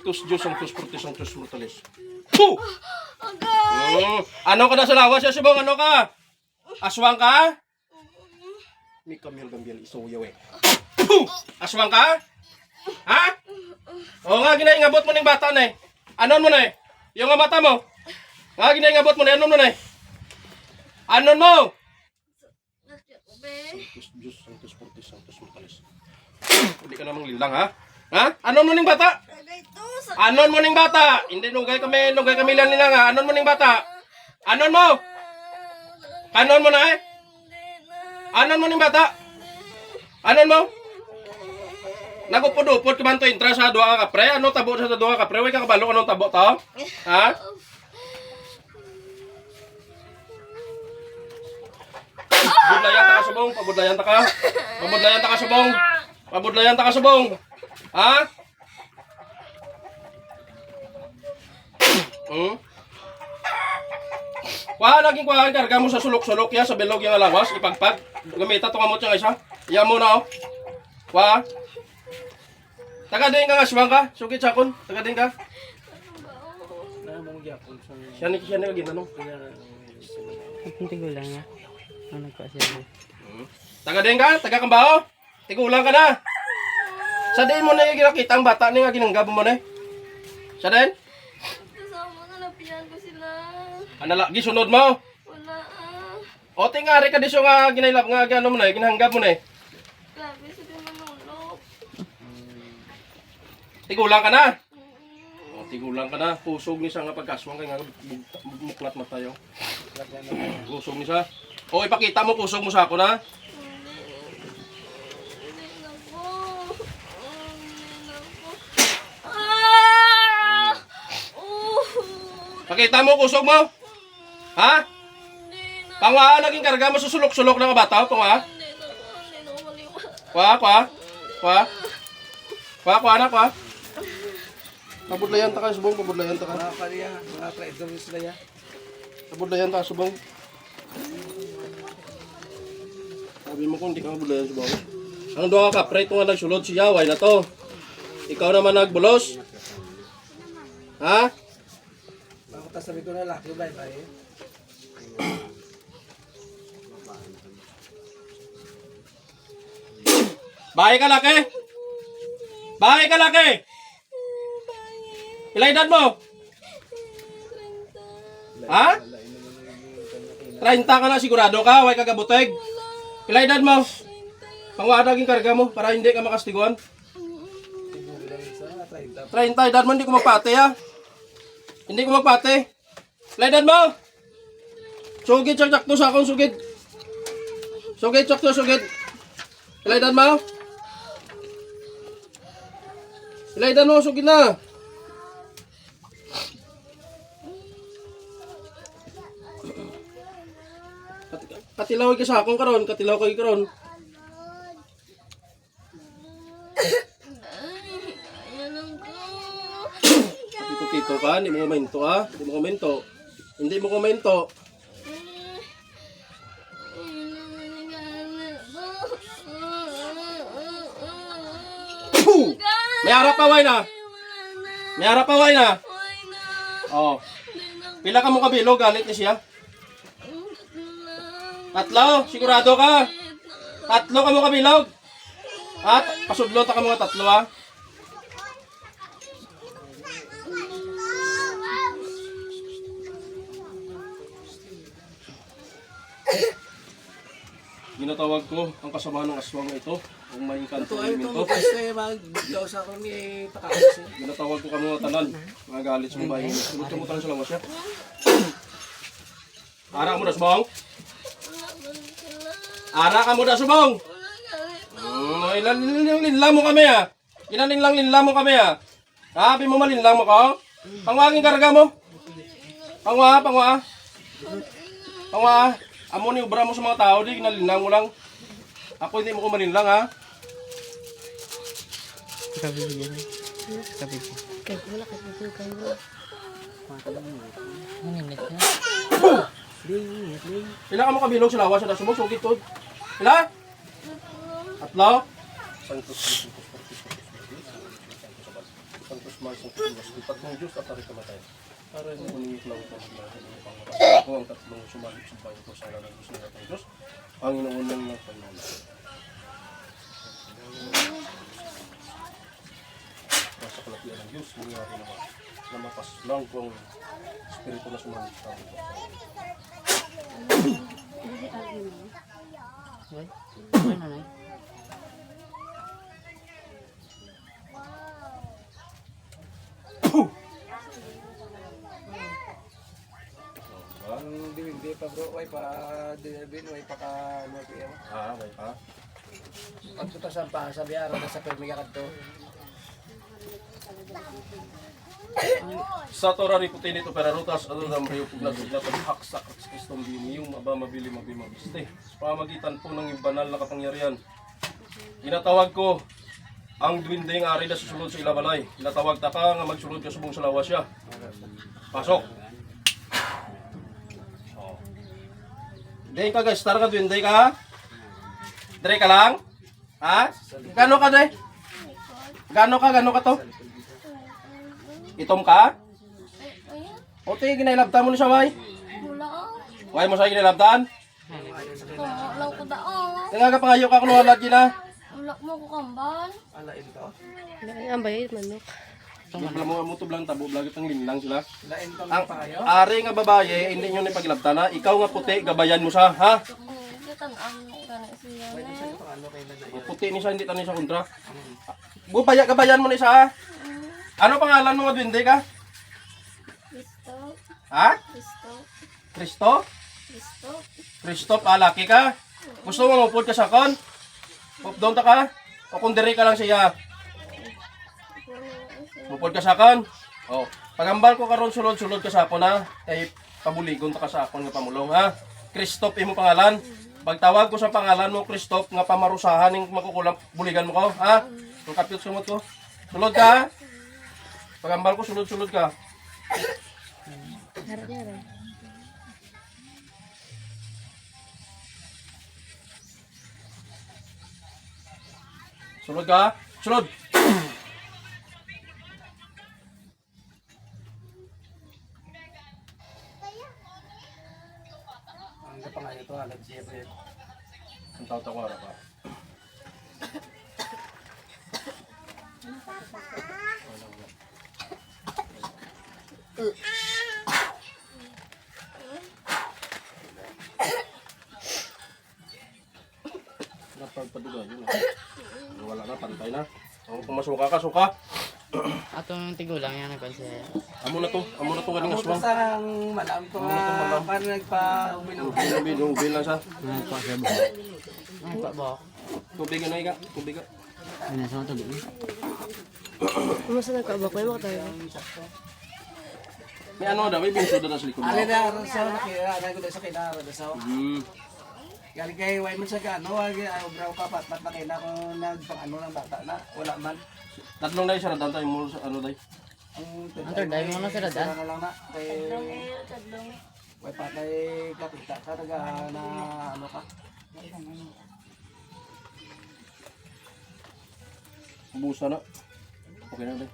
Sanctus Diyos, Sanctus Fortis, Sanctus Mortalis. Puh! Ano ka na sa lawas, ya subong? Ano ka? Aswang ka? May kamil isuyaw eh. Puh! Aswang ka? Ha? Oo nga, ginaingabot mo ng bata na eh. Anon mo na eh? Yung nga mata mo? Nga, ginaingabot mo na, anon mo na eh? Anon mo? Sanctus Diyos, Sanctus Fortis, Sanctus Mortalis. Hindi ka namang lilang ha? Ha? Anon mo ng bata? Anon mo ng bata? Hindi, nugay kami lang nila nga. Anon mo ng bata? Anon mo? Anon mo na eh? Anon mo ng bata? Anon mo? Nagupod-upod ka man to intra sa duha ka kapre? Ano tabo sa duha ka kapre? Huwag ka kabalo anong tabo to? Ha? Pabudlayan ta ka subong, pabudlayan ta ka. Pabudlayan ta ka subong. Pabudlayan ta ka subong. Ha? Kuha naging kuhaan karga mo sa sulok-sulok ya sa bilog yung alawas, ipagpag. Gamita to kamot siya isa. Iya mo na oh. Kuha. Taga din ka nga, aswang ka. Sugit sakon. Taga din ka. Siya ni ginanong. Hindi ko lang ya. Ano ko siya? Taga din ka, taga Kambao. Tigulang ka na. Sa din mo na yung kinakita ang bata ni nga ginanggab mo na. Sa din? Kasama na lapihan ko sila. Ano lagi sunod mo? Wala O tingari ka diso nga ginailap nga gano mo na, ginanggab mo na. Grabe sa din manulog. Tigulang ka na. O tigulang ka na. Pusog ni siya nga pagkaswang kay nga muklat matayo. Pusog ni siya. O ipakita mo kusog mo sa ako na. Hindi na po. Hindi na po. Ah! Pakita mo kusog mo. Ha? Hindi na. Pangwa naging karga mo sa sulok-sulok na bata, pangwa. Hindi na po. Hindi na maliwa. Kwa na kwa. Pabudlayan ta ka subong, pabudlayan ta ka. Mga kaliya, mga traidor sila ya. Pabudlayan ta subong. Sabi mo kung di ka mabudlayan subong. Ang duha ka pre ito nga nagsulod si Yaway na to. Ikaw naman nagbulos. Ha? Ako ta sabi ko na laki ba ba eh. Bahay ka laki. Bahay ka laki. Ilang edad mo? Ha? 30 ka na sigurado ka, way kagabuteg. Ilang edad mo? Pangwadaging karga mo para hindi ka makastiguan. 30 edad mo, hindi ko magpate ha. Hindi ko magpate. Ilang edad mo? Sugid sakto sa akong sugid. Sugid sakto sugid. Ilang edad mo? Ilang edad mo, sugid na. Katilaw ka sa akong karon, katilaw ka karon. Ayan ko. Tito-tito ka, hindi mo komento ha. Hindi mo komento. Hindi mo komento. Puh! May harap pa way na. May harap pa way na. Oh. Pila ka mo kabilo, galit ni siya. Tatlo, sigurado ka. Tatlo ka mo kabilog. At pasudlo ta ka mga tatlo ha. Ginatawag ko ang kasama ng aswang na ito. Kung may kanto Ito ay ng ito ito. kasi magdaw sa ako ni Pakakas. Ginatawag ko kami mga tanan. Mga galit sa mga bahay. Sunod ka mo tanan sa lawas niya. Ara mo na subong. Ara ka mo na subong. Linlang mo kami ha. Linlang mo kami ha. Sabi mo malinlang mo ka. Pangwaging karga mo. Pangwa. Amo ni ubra mo sa mga tao, di kinalinlang mo lang. Ako hindi mo ko malinlang ha. Sabi ko yan. Sabi ko. Kaya wala ka dito kayo. Manimit na. Pila ka mo kabilog sa lawas sa subong sugit to. Pila? Tatlo. Santos Mars ang Diyos. Ang tatlong Diyos at ari kamatay. Para yung uningit lang ito ng ako ang tatlong sumalit sa bayan ko sa ngalan ng Diyos ng ating Diyos. Ang inuunang ng Panginoon. Nasa kalapian ng Diyos, hindi natin naman. Namapas lang kung espiritu na sumalit sa ating Diyos. Ay, ano na? Ang diwindi pa bro, way pa dinabin, way pa ka ano kaya. Okay pa. Pag ito sa sabi araw na sa permigakat to. Sa Torah riputin ito pero rutas ano ng rio pugnas at haksak at Kristong bini yung aba mabili mabiste. Sa pamagitan po ng banal na kapangyarihan. Inatawag ko ang dwinding ari na susunod sa ilabalay. Inatawag ta ka nga magsulod ka subong sa lawas siya. Pasok. Dahil ka guys, tara ka dwinding ka. Dre ka lang? Ha? Gano ka dre? Gano ka to? Itom ka? Ayan. O ti, ginailabtan mo ni siya, way. Wala ah. Way mo siya ginilabtan? Wala ko daan. Kaya ka pangayo ka kuno lagi na. Wala mo ko kambal. Alain to. Ang bayad manok. Alam mo to blang tabo, lagi pang linlang sila. Lain to Ang pa kayo. ari nga babae, hindi nyo ni paglabtan na. Ikaw nga puti, gabayan mo siya, ha? Kitan-an ka na siya ne. Ano kay na O, puti ni siya, hindi tanin siya kontra. Bubaya, gabayan mo ni siya, ha? Ano pangalan mo, Dwindi ka? Kristo. Ha? Kristo. Kristo? Kristo. Kristo, laki ka? Gusto mo mapupod ka sa kon? Doon ta ka? O kung diri ka lang siya? Mupod ka sa kon? O, pagambal ko karon sulod-sulod ka sa akon, ha? Kay pabuligon ta ka sa akon nga pamulong, ha? Kristop imo pangalan. Pagtawag ko sa pangalan mo, Kristop, nga pamarusahan ning makukulang buligan mo ko, ha? Ang kapit sumot ko. Sulod ka, ha? Pagambal ko, sulod-sulod ka. Harap na rin. Sulod ka, ha? Sulod! Ang kapangayo to halag siya pre. Ang tawag-tawara pa. Napagpaduga yun. Wala na, pantay na. Kung masuka ka, suka. Atong tigulang yan nagpansiya. Amo na to ganing Amo aswang. basta ang malam to nga paano nagpa-ubi Ubil lang siya. Ano pa siya ba? Ano pa ba? Tubig na iga, tubig ka. Ano sa tubig? Masa nagkabak may mga tayo. May ano daw, may binso daw sa likod mo. Ali na rasaw na kaya na ko sa kinara daw. Galing kay way man sa kano, wag ay braw ka pat na kay na ko nagpang ano ng bata na wala man. Tatlong dahil siya nadantay mo sa ano dahil. Ang Ang dahil mo na sila dan. na lang na kay way patay kapita ka taga na ano ka. Busa na. Okay na dahil.